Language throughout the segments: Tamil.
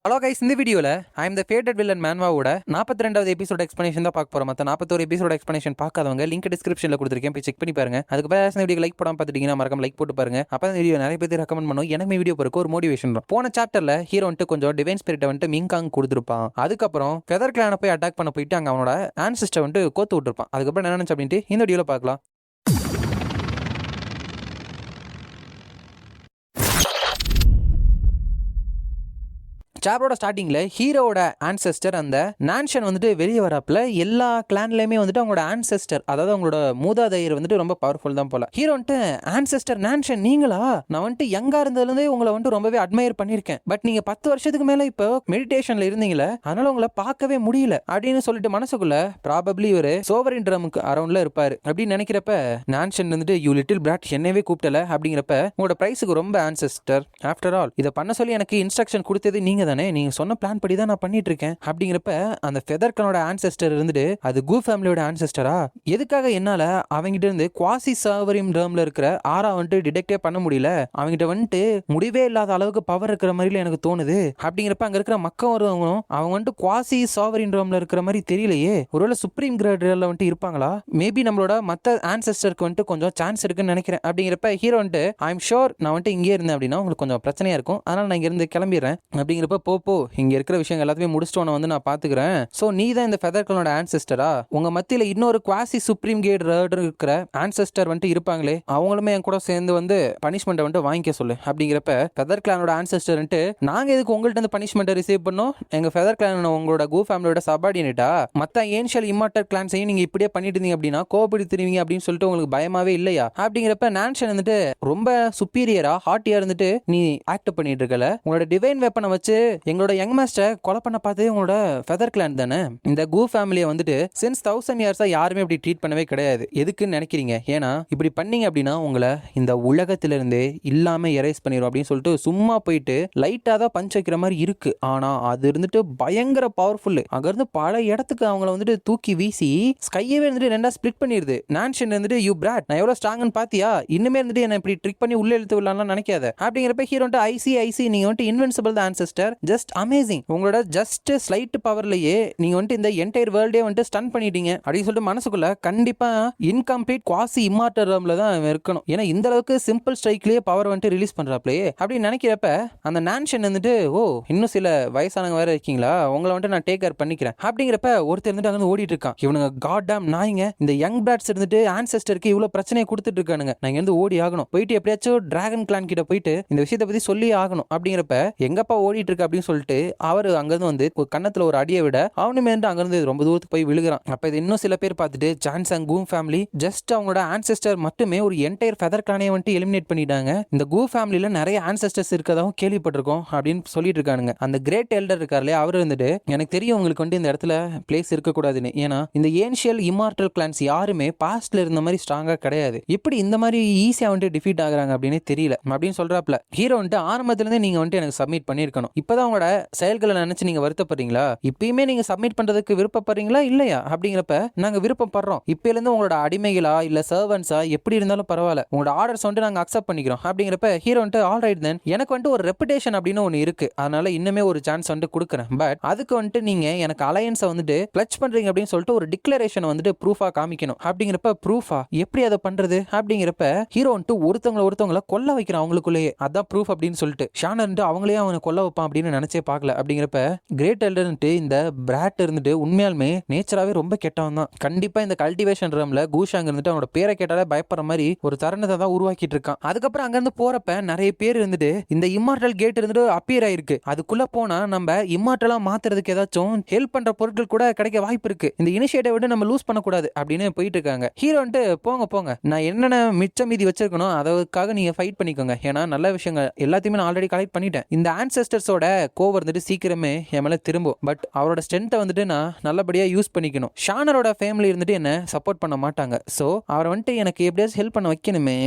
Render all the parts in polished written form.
ஹலோ கைஸ், இந்த வீடியோவில் I am the favourite villain மேன்வாவோட 42வது எபிசோட் எக்ஸ்பிளேஷன் தான் பார்க்க போகிறோம். மற்ற 41 எபிசோட் எக்ஸ்பிளேஷன் பார்க்காதவங்க லிங்க் டிஸ்கிரிப்ஷனில் கொடுத்துருக்கேன், போய் செக் பண்ணி பாருங்க. அதுக்கு பேச வீடியோ லைக் போடாமல் பார்த்துட்டீங்கன்னா மறக்காம லைக் போட்டு பாருங்க. அப்போ அந்த வீடியோ நிறைய பேர் ரெக்கமெண்ட் பண்ணும், எனக்கு வீடியோ போறக்கு ஒரு மோட்டிவேஷன் வரும். போன சாப்டரில் ஹீரோ வந்துட்டு கொஞ்சம் டிவைன் ஸ்பிரிட்டை வந்துட்டு மிங்காங் கொடுத்துருப்பான். அதுக்கப்புறம் ஃபெதர் கிளானை போய் அட்டாக் பண்ண போயிட்டு அங்கே அவனோட ஆன்சிஸ்டர் வந்துட்டு கோத்து விட்டுருப்பான். அதுக்கப்புறம் என்ன நினச்சு அப்படின்ட்டு இந்த வீடியோவில் பார்க்கலாம். சாப்டரோட ஸ்டார்டிங்ல ஹீரோட ஆன்செஸ்டர் அந்த நான்ஷன் வந்துட்டு வெளியே வரப்பல எல்லா கிளான்லயுமே வந்துட்டு அவங்களோட ஆன்செஸ்டர், அதாவது அவங்களோட மூதாதையர் வந்துட்டு ரொம்ப பவர்ஃபுல் தான் போல. ஹீரோ வந்துட்டு ஆன்செஸ்டர் நான்ஷன் நீங்களா, நான் வந்துட்டு யங்கா இருந்ததுலேருந்தே உங்களை வந்துட்டு ரொம்பவே அட்மையர் பண்ணியிருக்கேன். பட் நீங்க 10 வருஷத்துக்கு மேல இப்போ மெடிடேஷன்ல இருந்தீங்களே, அதனால உங்களை பார்க்கவே முடியல அப்படின்னு சொல்லிட்டு மனசுக்குள்ள ப்ராபப்ளி ஒரு சோவரின் ட்ரமுக்கு அரௌண்ட்ல இருப்பாரு அப்படின்னு நினைக்கிறப்ப நான்ஷன் வந்துட்டு யூ லிட்டில் பிராட் என்னவே கூப்பிட்டல அப்படிங்கிறப்ப உங்களோட பிரைஸுக்கு ரொம்ப ஆன்செஸ்டர், ஆஃப்டர் ஆல் இதை பண்ண சொல்லி எனக்கு இன்ஸ்ட்ரக்ஷன் கொடுத்தது நீங்க தானே, நீங்க சொன்ன பிளான் படி தான் நான் பண்ணிட்டு இருக்கேன் அப்படிங்கிறப்ப அந்த ஃபெதர்கனோட ஆன்செஸ்டர் இருந்துட்டு அது கூ ஃபேமிலியோட ஆன்செஸ்டரா, எதுக்காக என்னால அவங்கிட்ட இருந்து குவாசி சாவரியம் டேர்ம்ல இருக்கிற ஆரா வந்துட்டு டிடெக்டே பண்ண முடியல, அவங்கிட்ட வந்துட்டு முடிவே இல்லாத அளவுக்கு பவர் இருக்கிற மாதிரி எனக்கு தோணுது அப்படிங்கிறப்ப அங்க இருக்கிற மக்கள் வருவங்களும் அவங்க வந்துட்டு குவாசி சாவரின் டேர்ம்ல இருக்கிற மாதிரி தெரியலையே, ஒருவேளை சுப்ரீம் கிரேட்ல வந்துட்டு இருப்பாங்களா, மேபி நம்மளோட மற்ற ஆன்செஸ்டருக்கு வந்துட்டு கொஞ்சம் சான்ஸ் இருக்குன்னு நினைக்கிறேன் அப்படிங்கிறப்ப ஹீரோ வந்துட்டு ஐ எம் ஷோர் நான் வந்துட்டு இங்கே இருந்தேன் அப்படின்னா உங்களுக்கு கொஞ்சம் பிரச்சனையா இருக்கும், அதனால நான் இங்க இருந்து கிளம்பிடுறேன் அப்படிங்கிறப்ப போ இங்க இருக்கிற விஷயம் எல்லாத்தையும் முடிச்சிட்டு வந்து நான் பாத்துக்கிறேன். சோ நீ தான் இந்த ஃபெதர்கனோட ஆன்செஸ்டரா, உங்க மத்தியில இன்னொரு குவாசி சுப்ரீம் கேட் இருக்கிற ஆன்செஸ்டர் வந்துட்டு இருப்பாங்களே, அவங்களுமே என் கூட சேர்ந்து வந்து பனிஷ்மெண்ட் வந்துட்டு வாங்கிக்க சொல்லு அப்படிங்கிறப்ப ஃபெதர் கிளானோட ஆன்செஸ்டர் நாங்க எதுக்கு உங்கள்ட்ட இருந்து பனிஷ்மெண்ட் ரிசீவ் பண்ணோம், எங்க ஃபெதர் கிளான் உங்களோட கூ ஃபேமிலியோட சபார்டினேட்டா, மத்த ஏன்ஷியல் இம்மார்டல் கிளான்ஸையும் நீங்க இப்படியே பண்ணிட்டு இருந்தீங்க அப்படின்னா கோபப்படுத்துவீங்க அப்படின்னு சொல்லிட்டு உங்களுக்கு பயமாவே இல்லையா அப்படிங்கிறப்ப நான்ஷன் வந்துட்டு ரொம்ப சுப்பீரியரா ஹாட்டியா இருந்துட்டு நீ ஆக்ட் பண்ணிட்டு இருக்கல, உங்களோட டிவைன் வெப்பனை வச்சு எங்களோட யங் மாஸ்டர் கொலை பண்ண பார்த்தே உங்களோட ஃபெதர் கிளான் தானே, இந்த கூ ஃபேமிலியை வந்துட்டு சின்ஸ் 1000 இயர்ஸா யாருமே இப்படி ட்ரீட் பண்ணவே கிடையாது, எதுக்குன்னு நினைக்கிறீங்க, ஏன்னா இப்படி பண்ணீங்க அப்படின்னா உங்களை இந்த உலகத்திலிருந்தே இல்லாம எரேஸ் பண்ணிடும் அப்படின்னு சொல்லிட்டு சும்மா போயிட்டு லைட்டா தான் பஞ்ச் வைக்கிற மாதிரி இருக்கு. ஆனா அது இருந்துட்டு பயங்கர பவர்ஃபுல், அங்க இருந்து பல இடத்துக்கு அவங்கள வந்துட்டு தூக்கி வீசி ஸ்கையவே இருந்துட்டு ரெண்டா ஸ்பிளிட் பண்ணிடுது. நான்ஷன் இருந்துட்டு யூ பிராட் நான் எவ்வளவு ஸ்ட்ராங்னு பாத்தியா, இன்னுமே இருந்துட்டு என்ன இப்படி ட்ரிக் பண்ணி உள்ள இழுத்து விடலாம்னு நினைக்காத அப்படிங்கிறப்ப ஹீரோ ஐசி நீங்க வந்துட்டு இன்வென்சிபிள் தான் ஆன்செஸ்டர், ஜஸ்ட் அமேசிங், உங்களோட ஜஸ்ட் ஸ்லைட் பவர்லயே நீங்க வந்துட்டு இந்த என்டையர் வேர்ல்டே வந்துட்டு ஸ்டன் பண்ணிட்டீங்க அப்படின்னு சொல்லிட்டு மனசுக்குள்ள கண்டிப்பா இன்கம்ப்ளீட் குவாசி இம்மார்டல் ரம்ல தான் இருக்கணும், ஏன்னா இந்த அளவுக்கு சிம்பிள் ஸ்ட்ரைக்லயே பவர் வந்துட்டு ரிலீஸ் பண்றாப்லயே அப்படின்னு நினைக்கிறப்ப அந்த நான்ஷன் வந்துட்டு ஓ இன்னும் சில வயசானவங்க வேற இருக்கீங்களா, உங்களை வந்துட்டு நான் டேக் கேர் பண்ணிக்கிறேன் அப்படிங்கிறப்ப ஒருத்தர் இருந்துட்டு அங்க ஓடிட்டு இருக்கான், இவனுங்க காட் டேம் நாய்ங்க, இந்த யங் பிராட்ஸ் இருந்துட்டு ஆன்செஸ்டருக்கு இவ்வளவு பிரச்சனையை கொடுத்துட்டு இருக்கானுங்க, நான் இங்க இருந்து ஓடி ஆகணும், போயிட்டு எப்படியாச்சும் டிராகன் கிளான் கிட்ட போயிட்டு இந்த விஷயத்தை பத்தி சொல்லி ஆகணும் அப்படிங்கிறப்ப எங்கப்பா ஓடிட்டு இருக்கு அப்படின்னு சொல்லிட்டு அவரு அங்கிருந்து வந்து கன்னத்துல ஒரு அடியை விட அவனுமே அங்கிருந்து ரொம்ப தூரத்துக்கு போய் விழுகிறான். அப்ப இது இன்னும் சில பேர் பார்த்துட்டு ஜான்சங் கூ ஃபேமிலி ஜஸ்ட் அவங்களோட ஆன்செஸ்டர் மட்டுமே ஒரு என்டையர் ஃபெதர் கிளானை வந்துட்டு எலிமினேட் பண்ணிட்டாங்க, இந்த கூ ஃபேமிலியில நிறைய ஆன்செஸ்டர்ஸ் இருக்கதாவும் கேள்விப்பட்டிருக்கோம் அப்படின்னு சொல்லிட்டு இருக்கானுங்க. அந்த கிரேட் எல்டர் இருக்காருலே அவர் இருந்துட்டு எனக்கு தெரியும் உங்களுக்கு வந்து இந்த இடத்துல பிளேஸ் இருக்கக்கூடாதுன்னு, ஏன்னா இந்த ஏன்ஷியல் இம்மார்டல் கிளான்ஸ் யாருமே பாஸ்ட்ல இருந்த மாதிரி ஸ்ட்ராங்கா கிடையாது, எப்படி இந்த மாதிரி ஈஸியா வந்துட்டு டிஃபீட் ஆகுறாங்க அப்படின்னு தெரியல அப்படின்னு சொல்றாப்ல. ஹீரோ வந்துட்டு ஆரம்பத்துல இருந்தே நீங்க வந்துட்டு எனக்கு சப்மிட் பண்ணிருக்கணும், இப்பதான் உங்களோட செயல்களை நினைச்சு நீங்க வருத்தப்படுறீங்களா, இப்பயுமே நீங்க சப்மிட் பண்றதுக்கு விருப்பப்படுறீங்களா இல்லையா அப்படிங்கிறப்ப நாங்க விருப்பப்படுறோம், இப்பல இருந்து உங்களோட அடிமைகளா இல்ல சர்வன்ஸா எப்படி இருந்தாலும் பரவாயில்ல, உங்களோட ஆர்டர்ஸ் வந்துட்டு நாங்க அக்செப்ட் பண்ணிக்கிறோம் அப்படிங்கிறப்ப ஹீரோ வந்துட்டு ஆல் ரைட் தென் எனக்கு வந்துட்டு ஒரு ரெப்புடேஷன் அப்படின்னு ஒன்று இருக்கு, அதனால இன்னுமே ஒரு சான்ஸ் வந்துட்டு கொடுக்குறேன், பட் அதுக்கு வந்துட்டு நீங்க எனக்கு அலையன்ஸை வந்துட்டு கிளட்ச் பண்றீங்க அப்படின்னு சொல்லிட்டு ஒரு டிக்ளரேஷன் வந்துட்டு ப்ரூஃபா காமிக்கணும் அப்படிங்கிறப்ப ப்ரூஃபா எப்படி அதை பண்றது அப்படிங்கிறப்ப ஹீரோ வந்துட்டு ஒருத்தவங்களை கொல்ல வைக்கிறான் அவங்களுக்குள்ளேயே, அதான் ப்ரூஃப் அப்படின்னு சொல்லிட்டு ஷானர் அவங்களே அவனை கொல்ல வைப்பான் அப்படின்னு நினைச்சே பார்க்கல அப்படிங்கிறப்ப கிரேட் எல்டர்ன்ட்டு இந்த பிராட் இருந்துட்டு உண்மையாலுமே நேச்சராவே ரொம்ப கெட்டவன் தான், கண்டிப்பா இந்த கல்டிவேஷன் ரம்ல கூஷாங் இருந்துட்டு அவனோட பேரை கேட்டாலே பயப்படுற மாதிரி ஒரு தருணத்தை தான் உருவாக்கிட்டு இருக்கான். அதுக்கப்புறம் அங்க இருந்து போறப்ப நிறைய பேர் இருந்துட்டு இந்த இம்மார்டல் கேட் இருந்துட்டு அப்பியர் ஆயிருக்கு, அதுக்குள்ள போனா நம்ம இம்மார்டலா மாத்துறதுக்கு ஏதாச்சும் ஹெல்ப் பண்ற பொருட்கள் கூட கிடைக்க வாய்ப்பு இருக்கு, இந்த இனிஷியேட்டிவ் விட்டு நம்ம லூஸ் பண்ணக்கூடாது அப்படின்னு போயிட்டு இருக்காங்க. ஹீரோ போங்க நான் என்னென்ன மிச்சம் மீதி வச்சிருக்கணும் அதுக்காக நீங்க ஃபைட் பண்ணிக்கோங்க, ஏன்னா நல்ல விஷயங்கள் எல்லாத்தையுமே நான் ஆல்ரெடி கலெக்ட் பண்ணிட்டேன், இந்த ஆன்செஸ்டர்ஸோட கோவர் வந்துட்டு சீக்கிரமே என் மேல திரும்பும், பட் அவரோட ஸ்ட்ரென்த்தை வந்துட்டு நான் நல்லபடியா யூஸ் பண்ணிக்கணும், ஷானரோட ஃபேமிலி இருந்துட்டு என்ன சப்போர்ட் பண்ண மாட்டாங்க, சோ அவர் வந்துட்டு எனக்கு எப்படியாச்சும் ஹெல்ப் பண்ண வைக்கணுமே,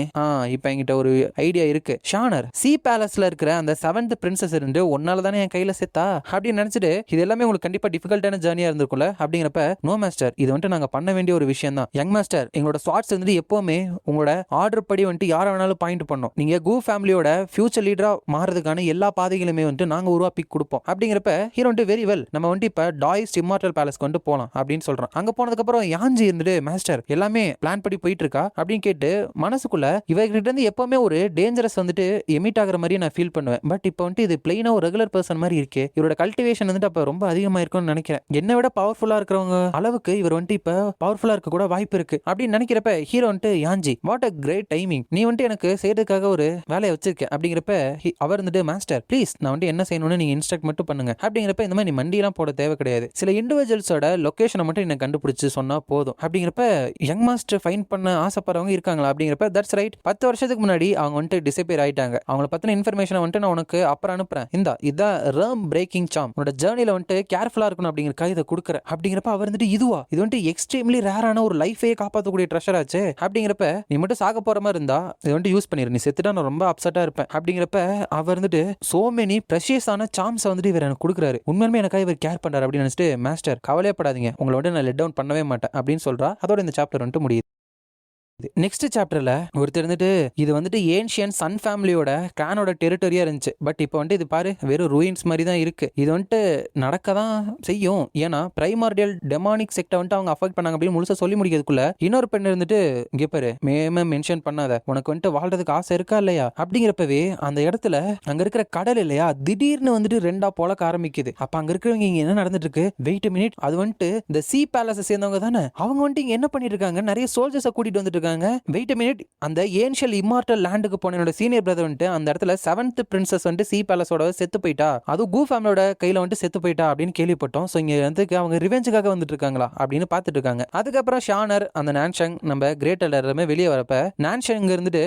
இப்போ என்கிட்ட ஒரு ஐடியா இருக்கு, ஷானர் சி பேலஸ்ல இருக்கிற அந்த 7th பிரின்சஸ் இருந்து ஒன்னால தானே என் கையில செத்தா அப்படின்னு நினைச்சிட்டு இது எல்லாமே உங்களுக்கு கண்டிப்பா டிஃபிகல்ட்டான ஜர்னியா இருந்திருக்கும்ல அப்படிங்கிறப்ப நோ மாஸ்டர் இது வந்துட்டு நாங்க பண்ண வேண்டிய ஒரு விஷயம் தான், யங் மாஸ்டர் எங்களோட ஸ்வாட்ஸ் வந்துட்டு எப்பவுமே உங்களோட ஆர்டர் படி வந்துட்டு யாரை வேணாலும் பாயிண்ட் பண்ணோம், நீங்க கூ ஃபேமிலியோட ஃபியூச்சர் லீடரா மாறதுக்கான எல்லா பாதைகளுமே வந்துட்டு நாங்க நாங்க உருவாக்கி கொடுப்போம் அப்படிங்கிறப்ப ஹீரோ வந்துட்டு வெரி வெல் நம்ம வந்துட்டு இப்ப டாய்ஸ்ட் இம்மார்டல் பேலஸ்க்கு வந்துட்டு போலாம் அப்படின்னு சொல்றான். அங்க போனதுக்கு அப்புறம் யாஞ்சி இருந்துட்டு மாஸ்டர் எல்லாமே பிளான் படி போயிட்டு இருக்கா அப்படின்னு கேட்டு மனசுக்குள்ள இவர்கிட்ட இருந்து எப்பவுமே ஒரு டேஞ்சரஸ் வந்துட்டு எமிட் ஆகிற மாதிரி நான் ஃபீல் பண்ணுவேன். பட் இப்போ வந்துட்டு இது பிளைனா ஒரு ரெகுலர் பர்சன் மாதிரி இருக்கே, இவரோட கல்டிவேஷன் வந்துட்டு அப்ப ரொம்ப அதிகமா இருக்கும்னு நினைக்கிறேன். என்னை விட பவர்ஃபுல்லா இருக்கிறவங்க அளவுக்கு இவர் வந்துட்டு இப்ப பவர்ஃபுல்லா இருக்க கூட வாய்ப்பு இருக்கு அப்படின்னு நினைக்கிறப்ப ஹீரோ வந்துட்டு யாஞ்சி வாட் அ கிரேட் டைமிங், நீ வந்துட்டு எனக்கு செய்யறதுக்காக ஒரு வேலையை வச்சிருக்கேன் அப்படிங்கிறப்ப அவர் வந்துட்டு மாஸ்டர் ப்ளீஸ் நான் வந்துட்டு என்ன செய்யணும்னு நீங்க இன்ஸ்ட்ரக்ட் மட்டும் பண்ணுங்க அப்படிங்கிறப்ப இந்த மாதிரி நீ மண்டியெல்லாம் போட தேவை கிடையாது, சில இண்டிவிஜுவல்ஸோட லொகேஷனை மட்டும் எனக்கு கண்டுபிடிச்சு சொன்னா போதும் அப்படிங்கிறப்ப யங் மாஸ்டர் ஃபைன் பண்ண ஆசைப்படுறவங்க இருக்காங்களா அப்படிங்கிறப்ப தட்ஸ் ரைட், 10 வருஷத்துக்கு முன்னாடி அவங்க வந்துட்டு டிசப்பியர் ஆயிட்டாங்க, அவங்கள பத்தின இன்ஃபர்மேஷனை வந்துட்டு நான் உனக்கு அப்புறம் அனுப்புறேன், இதான் ரேம் பிரேக்கிங் சாம், உன்னோட ஜேர்னில வந்துட்டு கேர்ஃபுல்லா இருக்கணும் அப்படிங்கிறக்காக இதை கொடுக்குறேன் அப்படிங்கிறப்ப அவர் வந்துட்டு இதுவா இது வந்துட்டு எக்ஸ்ட்ரீம்லி ரேரான ஒரு லைஃபே காப்பாற்றக்கூடிய ட்ரெஷர் ஆச்சு அப்படிங்கிறப்ப நீ மட்டும் சாக போற மாதிரி இருந்தா இதை வந்துட்டு யூஸ் பண்ணிரு, நீ செத்துட்டா நான் ரொம்ப அப்செட்டா இருப்பேன் அப்படிங்கிறப்ப அவர் வந்துட்டு சோ மெனி ப்ரெஷியஸான சாம்ஸ் வந்துட்டு இவர் எனக்கு கொடுக்குறாரு, உண்மையுமே எனக்காக இவர் கேர் பண்றாரு அப்படின்னு நினைச்சிட்டு மாஸ்டர் கவலையப்படாதீங்க உங்களை வந்துட்டு நான் லெட் டவுன் பண்ணவே மாட்டேன் அப்படின்னு சொல்றா. அதோட இந்த சாப்டர் வந்துட்டு முடியுது. நெக்ஸ்ட் சாப்டர்ல ஒருத்தர் வந்துட்டு இது வந்துட்டு ஏன்ஷியன் சன் ஃபேமிலியோட கிளானோட டெரிட்டரியா இருந்துச்சு, பட் இப்போ வந்துட்டு இது பாரு வெறும் ரூயின்ஸ் மாதிரி தான் இருக்கு, இது வந்துட்டு நடக்க தான் செய்யும், ஏன்னா பிரைமார்டியல் டெமானிக் செக்டை வந்துட்டு அவங்க அஃபெக்ட் பண்ணாங்க அப்படின்னு முழுசா சொல்லி முடிக்கிறதுக்குள்ள இன்னொரு பெண் இருந்துட்டு இங்கே பாரு மென்ஷன் பண்ணாத, உனக்கு வந்துட்டு வாழ்றதுக்கு ஆசை இருக்கா இல்லையா அப்படிங்கிறப்பவே அந்த இடத்துல அங்க இருக்கிற கடல் இல்லையா திடீர்னு வந்துட்டு ரெண்டா போலக்க ஆரம்பிக்குது. அப்ப அங்க இருக்கிறவங்க இங்க என்ன நடந்துட்டு இருக்கு, வெயிட் மினிட், அது வந்துட்டு இந்த சி பேலஸை சேர்ந்தவங்க தானே, அவங்க வந்துட்டு இங்க என்ன பண்ணிட்டு இருக்காங்க, நிறைய சோல்ஜர்ஸை கூட்டிட்டு வந்துட்டு இருக்காங்க, வெயிட் மினிட், அந்த ஏன்ஷியல் இம்மார்டல் லேண்டுக்கு போன என்னோட சீனியர் பிரதர் வந்துட்டு அந்த இடத்துல 7th பிரின்சஸ் வந்துட்டு சி பேலஸோட செத்து போயிட்டா, அது கூ ஃபேமிலியோட கையில வந்துட்டு செத்து போயிட்டா அப்படின்னு கேள்விப்பட்டோம். ஸோ இங்க வந்து அவங்க ரிவெஞ்சுக்காக வந்துட்டு இருக்காங்களா அப்படின்னு பார்த்துட்டு இருக்காங்க. அதுக்கப்புறம் ஷானர் அந்த நான்ஷங் நம்ம கிரேட் எல்லாருமே வெளியே வரப்ப நான்ஷங் இருந்துட்டு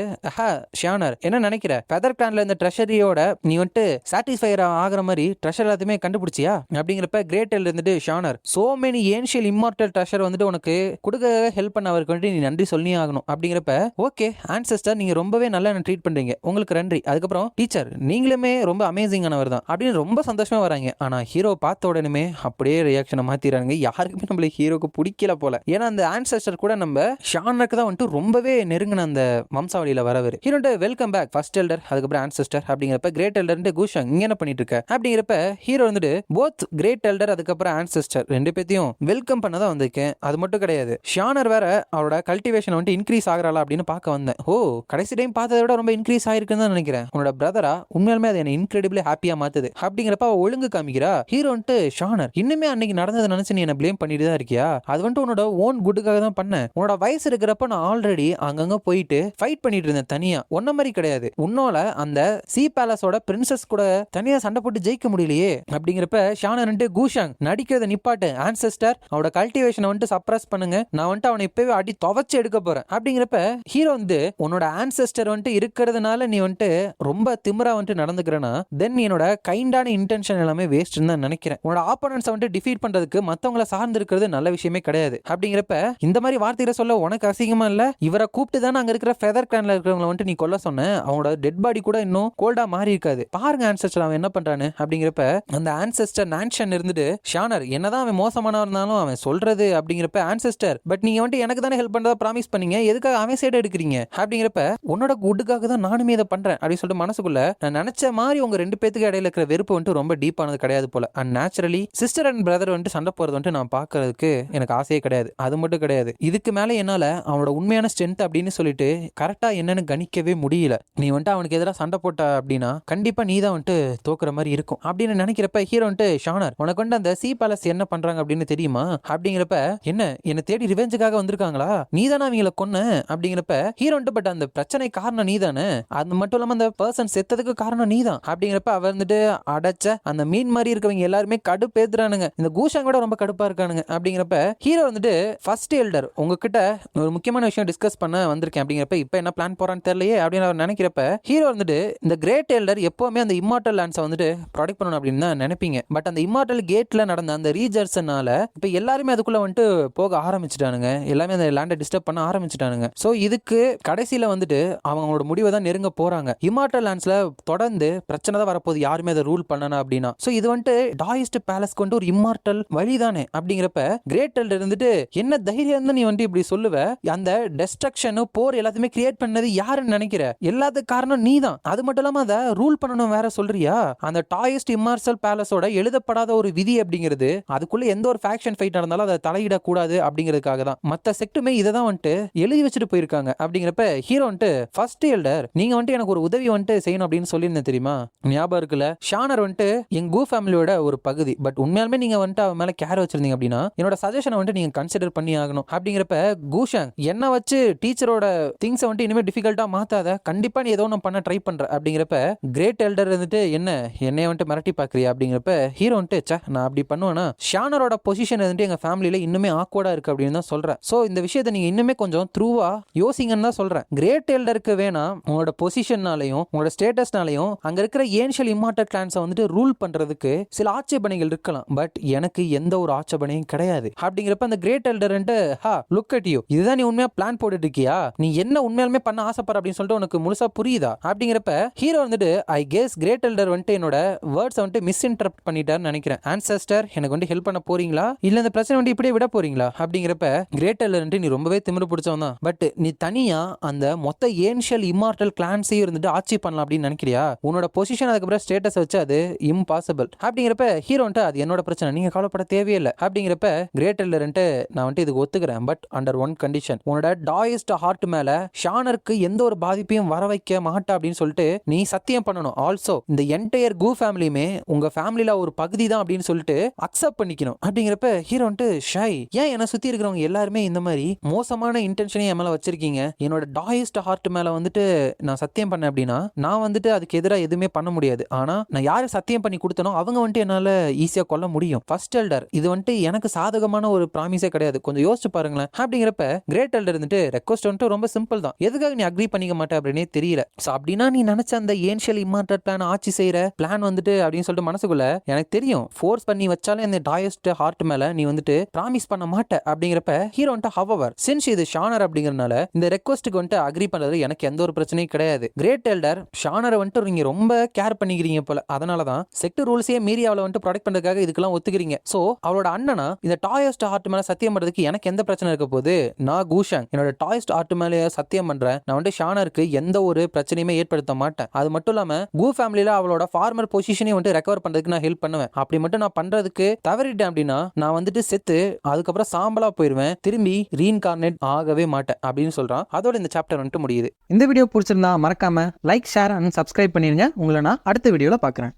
ஷானர் என்ன நினைக்கிற, ஃபெதர் கிளான்ல இந்த ட்ரெஷரியோட நீ வந்துட்டு சாட்டிஸ்ஃபையர் ஆகிற மாதிரி ட்ரெஷர் எல்லாத்தையுமே கண்டுபிடிச்சியா அப்படிங்கிறப்ப கிரேட் இருந்துட்டு ஷானர் சோ மெனி ஏன்ஷியல் இம்மார்டல் ட்ரெஷர் வந்துட்டு உனக்கு கொடுக்க ஹெல்ப் பண்ண அவருக்கு வந்துட்டு நீ நன்றி சொல்லி ஆகணும் அப்படிங்கிறப்ப ஓகே ஆன்செஸ்டர் நீங்க ரொம்பவே நல்லா ட்ரீட் பண்றீங்க உங்களுக்கு நன்றி, அதுக்கப்புறம் டீச்சர் நீங்களுமே ரொம்ப அமேசிங்கானவர் தான் அப்படின்னு ரொம்ப சந்தோஷமா வராங்க. ஆனா ஹீரோ பார்த்த உடனே அப்படியே ரியாக்ஷனை மாத்திராங்க, யாருக்குமே நம்மள ஹீரோக்கு பிடிக்கல போல, ஏன்னா அந்த ஆன்செஸ்டர் கூட நம்ம ஷானருக்கு தான் வந்துட்டு ரொம்பவே நெருங்கின அந்த வம்சாவளியில வரவர். ஹீரோட வெல்கம் பேக் ஃபர்ஸ்ட் எல்டர் அதுக்கப்புறம் ஆன்செஸ்டர் அப்படிங்கிறப்ப கிரேட் எல்டர் கூஷங் இங்க என்ன பண்ணிட்டு இருக்க அப்படிங்கிறப்ப ஹீரோ வந்துட்டு போத் கிரேட் எல்டர் அதுக்கப்புறம் ஆன்செஸ்டர் ரெண்டு பேத்தையும் வெல்கம் பண்ணதான் வந்திருக்கேன், அது மட்டும் கிடையாது ஷானர் வேற அவரோட கல்டிவேஷன் வந்துட்டு இன்க்ரீஸ் ஆகறாளா அப்படின்னு பார்க்க வந்தேன். ஓ கடைசி டைம் பார்த்ததை விட ரொம்ப இன்க்ரீஸ் ஆயிருக்குன்னு தான் நினைக்கிறேன், உன்னோட பிரதரா உண்மையாலுமே அது என்ன இன்கிரெடிபிளி ஹாப்பியா மாத்துது அப்படிங்கிறப்ப அவ ஒழுங்கு காமிக்கிறா. ஹீரோ வந்துட்டு ஷானர் இன்னுமே அன்னைக்கு நடந்ததை நினைச்சு நீ என்ன பிளேம் பண்ணிட்டு தான் இருக்கியா, அது வந்துட்டு உன்னோட ஓன் குட்டுக்காக தான் பண்ண, உன்னோட வயசு இருக்கிறப்ப நான் ஆல்ரெடி அங்கங்க போயிட்டு ஃபைட் பண்ணிட்டு இருந்தேன் தனியா, ஒன்ன மாதிரி கிடையாது, உன்னோட அந்த சி பேலஸோட பிரின்சஸ் கூட தனியா சண்டை போட்டு ஜெயிக்க முடியலையே அப்படிங்கிறப்ப ஷானர் வந்துட்டு கூஷாங் நடிக்கிறத நிப்பாட்டு, ஆன்செஸ்டர் அவனோட கல்டிவேஷனை வந்துட்டு சப்ரஸ் பண்ணுங்க, நான் வந்துட்டு அவனை இப்பவே அடி துவச்சு எடுக்க போறேன் அப்படிங்கிறப்ப ஹீரோ வந்து உன்னோட ஆன்செஸ்டர் வந்துட்டு இருக்கிறதுனால நீ வந்துட்டு ரொம்ப திமிரா வந்துட்டு நடந்துக்கிறனா தென் என்னோட கைண்டான இன்டென்ஷன் எல்லாமே வேஸ்ட்னு தான் நினைக்கிறேன், உன்னோட ஆப்போனன்ட்ஸை வந்துட்டு டிஃபீட் பண்றதுக்கு மத்தவங்கள சார்ந்து இருக்கிறது நல்ல விஷயமே கிடையாது அப்படிங்கிறப்ப இந்த மாதிரி வார்த்தைகளை சொல்ல உனக்கு அசிங்கமா இல்ல, இவரை கூப்பிட்டு தானே அங்க இருக்கிற ஃபெதர் கிளான்ல இருக்கிறவங்களை வந்துட்டு நீ கொல்ல சொன்ன, அவனோட டெட் பாடி கூட இன்னும் கோல்டா மாறி இருக்காது, பாருங்க ஆன்செஸ்டர் அவன் என்ன பண்றானு அப்படிங்கிறப்ப அந்த ஆன்செஸ்டர் நான்ஷன் இருந்துட்டு ஷானர் என்னதான் அவன் மோசமானவா இருந்தாலும் அவன் சொல்றது அப்படிங்கிறப்ப ஆன்செஸ்டர் பட் நீங்க வந்துட்டு எனக்கு தானே ஹெல்ப் பண்றதா ப்ராமிஸ் பண்ணீங்க, எதுக்காக அவன் சைடு எடுக்கிறீங்க அப்படிங்கிறப்ப உன்னோட குட்டுக்காக தான் நானுமே இதை பண்றேன் அப்படின்னு சொல்லிட்டு மனசுக்குள்ள நான் நினைச்ச மாதிரி உங்க ரெண்டு பேத்துக்கு இடையில இருக்கிற வெறுப்பு வந்துட்டு ரொம்ப டீப்பானது கிடையாது போல, and naturally sister and brother வந்துட்டு சண்டை போறது வந்துட்டு நான் பாக்குறதுக்கு எனக்கு ஆசையே கிடையாது, அது மட்டும் கிடையாது இதுக்கு மேல என்னால அவனோட உண்மையான ஸ்ட்ரென்த் அப்படின்னு சொல்லிட்டு கரெக்டா என்னன்னு கணிக்கவே முடியல, நீ வந்துட்டு அவனுக்கு எதிராக சண்டை போட்ட அப்படின்னா கண்டிப்பா நீ தான் வந்துட்டு தோக்குற மாதிரி இருக்கும் அப்படின்னு நினைக்கிறப்ப ஹீரோ வந்துட்டு ஷானர் உனக்கு வந்து அந்த சி பேலஸ் என்ன பண்றாங்க அப்படின்னு தெரியுமா அப்படிங்கிறப்ப என்ன தேடி ரிவெஞ்சுக்காக வந்திருக்காங்களா, நீ தானே அவங்கள கொன்ன அப்படிங்கிறப்ப ஹீரோ வந்துட்டு பட் அந்த பிரச்சனை காரணம் நீ தானே, அது மட்டும் இல்லாம அந்த பர்சன் செத்ததுக்கு காரணம் நீ தான் அப்படிங்கிறப்ப அவர் வந்துட்டு அடைச்ச அந்த மீன் மாதிரி இருக்கவங்க எல்லாருமே கடுப்பேத்துறானுங்க, இந்த கூஷாங்க கூட ரொம்ப கடுப்பா இருக்கானுங்க அப்படிங்கிறப்ப ஹீரோ வந்துட்டு ஃபர்ஸ்ட் எல்டர் உங்ககிட்ட ஒரு முக்கியமான விஷயம் டிஸ்கஸ் பண்ண வந்திருக்கேன் அப்படிங்கிறப்ப இப்ப என்ன பிளான் போறான்னு தெரியலையே அப்படின்னு அவர் நினைக்கிறப்ப ஹீரோ வந்துட்டு இந்த கிரேட் எல்டர் எப்பவுமே அந்த இம்மார்டல் லேண்ட்ஸை வந்துட்டு ப்ரொடெக்ட் பண்ணணும் அப்படின்னு தான் நினைப்பீங்க, பட் அந்த இம்மார்டல் கேட்ல நடந்த அந்த ரீஜர்ஸ்னால இப்ப எல்லாருமே அதுக்குள்ள வந்துட்டு போக ஆரம்பிச்சுட்டானுங்க, எல்லாமே அந்த லேண்டை டிஸ்டர்ப் பண்ண ஆரம்பிச்சு ஆரம்பிச்சிட்டானுங்க. ஸோ இதுக்கு கடைசியில் வந்துட்டு அவங்களோட முடிவை தான் நெருங்க போறாங்க. இம்மார்டல் லேண்ட்ஸ்ல தொடர்ந்து பிரச்சனை தான் வரப்போகுது யாருமே அதை ரூல் பண்ணணும் அப்படின்னா. ஸோ இது வந்துட்டு டாயிஸ்ட் பேலஸ் கொண்டு ஒரு இம்மார்டல் வழிதானே அப்படிங்கிறப்ப கிரேட் எல்டர் இருந்துட்டு என்ன தைரியம் தான் நீ வந்துட்டு இப்படி சொல்லுவ, அந்த டெஸ்ட்ரக்ஷன் போர் எல்லாத்தையுமே கிரியேட் பண்ணது யாருன்னு நினைக்கிற, எல்லாத்துக்கு காரணம் நீ தான். அது மட்டும் இல்லாம அதை ரூல் பண்ணணும் வேற சொல்றியா? அந்த டாயிஸ்ட் இம்மார்டல் பேலஸோட எழுதப்படாத ஒரு விதி அப்படிங்கிறது அதுக்குள்ள எந்த ஒரு ஃபேக்ஷன் ஃபைட் நடந்தாலும் அதை தலையிடக்கூடாது அப்படிங்கிறதுக்காக தான். மற்ற செக்டுமே இதை தான் வந்துட்டு எழுதி வச்சுட்டு போயிருக்காங்க. அப்படிங்கிறப்ப ஹீரோ வந்துட்டு ஃபர்ஸ்ட் எல்டர் நீங்க வந்துட்டு எனக்கு ஒரு உதவி வந்துட்டு செய்யணும் அப்படின்னு சொல்லியிருந்தேன் தெரியுமா, ஞாபகம் இருக்குல்ல? ஷானர் வந்துட்டு எங்க கூ ஃபேமிலியோட ஒரு பகுதி, பட் உண்மையாலுமே நீங்க வந்துட்டு அவன் மேல கேர் வச்சிருந்தீங்க அப்படின்னா என்னோட சஜஷனை வந்துட்டு நீங்க கன்சிடர் பண்ணி ஆகணும். அப்படிங்கிறப்ப கூஷாங் என்ன வச்சு டீச்சரோட திங்ஸை வந்துட்டு இனிமே டிஃபிகல்ட்டா மாத்தாத, கண்டிப்பா நீ ஏதோ ஒன்று பண்ண ட்ரை பண்ற. அப்படிங்கிறப்ப கிரேட் எல்டர் வந்துட்டு என்னைய வந்துட்டு மிரட்டி பாக்குறியா அப்படிங்கிறப்ப ஹீரோ வந்துட்டு நான் அப்படி பண்ணுவேன்னா ஷானரோட பொசிஷன் வந்துட்டு எங்க ஃபேமிலியில இன்னுமே ஆக்வர்டா இருக்கு அப்படின்னு தான் சொல்றேன். சோ இந்த விஷயத்தை நீங்க இன்னுமே கொஞ்சம் த்ரூவா யோசிங்கன்னு தான் சொல்றேன். கிரேட் எல்டருக்கு வேணா உங்களோட பொசிஷன்னாலையும் உங்களோட ஸ்டேட்டஸ்னாலையும் அங்க இருக்கிற ஏன்ஷியல் இம்மார்டல் கிளான்ஸை வந்துட்டு ரூல் பண்றதுக்கு சில ஆட்சேபனைகள் இருக்கலாம், பட் எனக்கு எந்த ஒரு ஆட்சேபனையும் கிடையாது. அப்படிங்கிறப்ப அந்த great elder look at you, இதுதான் நீ உண்மையா பிளான் போட்டுட்டு இருக்கியா, நீ என்ன உண்மையாலுமே பண்ண ஆசைப்படுற அப்படின்னு சொல்லிட்டு உனக்கு முழுசா புரியுதா? அப்படிங்கிறப்ப ஹீரோ வந்துட்டு ஐ கெஸ் கிரேட் எல்டர் வந்துட்டு என்னோட வேர்ட்ஸ் வந்துட்டு மிஸ் இன்டர்ப்ட் பண்ணிட்டாருன்னு நினைக்கிறேன். ஆன்செஸ்டர் எனக்கு வந்து ஹெல்ப் பண்ண போறீங்களா இல்ல இந்த பிரச்சனை வந்து இப்படியே விட போறீங்களா? அப்படிங்கிறப்ப கிரேட் எல்டர் வந்துட்டு நீ ரொம்பவே திமிரு பிடிச்சவன் தான், பட் நீ தனியா அந்த மொத்த ஏன்ஷியல் இம்மார்டல் கிளான்ஸையும் இருந்துட்டு ஆட்சி பண்ணலாம் அப்படின்னு நினைக்கிறியா? உன்னோட பொசிஷன் அதுக்கப்புறம் ஸ்டேட்டஸ் வச்சு அது இம்பாசிபிள். அப்படிங்கிறப்ப ஹீரோ வந்துட்டு அது என்னோட பிரச்சனை, நீங்க கவலைப்பட தேவையில்லை. அப்படிங்கிறப்ப கிரேட் எல்டர் வந்துட்டு நான் வந்துட்டு இதுக்கு ஒத்துக்கிறேன், பட் அண்டர் ஒன் கண்டிஷன். உன்னோட டாயிஸ்ட் ஹார்ட் மேல ஷானருக்கு எந்த ஒரு பாதிப்பையும் வர வைக்க மாட்டா அப்படின்னு சொல்லிட்டு நீ சத்தியம் பண்ணணும். ஆல்சோ இந்த என்டையர் கூ ஃபேமிலியுமே உங்க ஃபேமிலியில ஒரு பகுதி தான் அப்படின்னு சொல்லிட்டு அக்செப்ட் பண்ணிக்கணும். அப்படிங்கிறப்ப ஹீரோ வந்துட்டு ஷை ஏன் என்ன சுத்தி இருக்கிறவங்க எல்லாருமே இந்த மாதிரி மோசமான இன்டென்ஷனே என் மேல வச்சிருக்கீங்க, என்னோட டாயிஸ்ட் ஹார்ட் மேல வந்துட்டு நான் சத்தியம் பண்ணேன் அப்படின்னா நான் வந்துட்டு அதுக்கு எதிராக எதுவுமே பண்ண முடியாது. ஆனா நான் யாரு சத்தியம் பண்ணி கொடுத்தனோ அவங்க வந்துட்டு என்னால ஈஸியா கொல்ல முடியும். ஃபர்ஸ்ட் எல்டர் இது வந்துட்டு எனக்கு சாதகமான ஒரு ப்ராமிஸே கிடையாது, கொஞ்சம் யோசிச்சு பாருங்களேன். அப்படிங்கிறப்ப கிரேட் எல்டர் இருந்துட்டு ரெக்வஸ்ட் வந்துட்டு ரொம்ப சிம்பிள் தான், எதுக்காக நீ அக்ரி பண்ணிக்க மாட்டே அப்படின்னே தெரியல. சோ அப்படின்னா நீ நினைச்ச அந்த ஏன்ஷியல் இம்மார்டல் பிளான் ஆட்சி செய்யற பிளான் வந்துட்டு அப்படின்னு சொல்லிட்டு மனசுக்குள்ள எனக்கு தெரியும் ஃபோர்ஸ் பண்ணி வச்சாலே அந்த டாயஸ்ட் ஹார்ட் மேல நீ வந்துட்டு ப்ராமிஸ் பண்ண மாட்ட. அப்படிங்கிறப்ப ஹீரோ வந்துட்டு ஹவவர் சின்ஸ் இது ஷானர் அப்படிங்கறனால இந்த ரெக்வஸ்ட்டுக்கு வந்துட்டு அக்ரி பண்றது எனக்கு எந்த ஒரு பிரச்சனையும் கிடையாது. கிரேட் எல்டர் ஷானரை வந்துட்டு நீங்க ரொம்ப கேர் பண்ணிக்கிறீங்க போல, அதனாலதான் செக்டர் ரூல்ஸே மீறி அவளை வந்துட்டு ப்ரொடெக்ட் பண்றதுக்காக இதுக்கெல்லாம் ஒத்துக்கிறீங்க. சோ அவளோட அண்ணனா இந்த டாயஸ்ட் ஹார்ட் மேல சத்தியம் பண்றதுக்கு எனக்கு எந்த பிரச்சனை இருக்க போது? நான் கூஷாங் என்னோட டாயஸ்ட் ஹார்ட் மேல சத்தியம் பண்றேன், நான் வந்துட்டு ஷானருக்கு எந்த ஒரு பிரச்சனையுமே ஏற்படுத்த மாட்டேன். அது மட்டும் இல்லாம கூ ஃபேமிலியில அவளோட ஃபார்மர் பொசிஷனையும் வந்துட்டு ரெக்கவர் பண்றதுக்கு நான் ஹெல்ப் பண்ணுவேன். அப்படி மட்டும் நான் பண்றதுக்கு தவறிட்டேன் அப்படின்னா நான் வந்துட்டு செத்து அதுக்கப்புறம் சாம்பலா போயிருவேன், திரும்பி ரீஇன்கார்னேட் ஆகவே மாட்டேன் அப்படின்னு சொல்றான். அதோட இந்த சாப்டர் வந்துட்டு முடியுது. இந்த வீடியோ பிடிச்சிருந்தா மறக்காம லைக், ஷேர் அண்ட் சப்ஸ்கிரைப் பண்ணிருங்க. உங்களை நான் அடுத்த வீடியோல பார்க்குறேன்.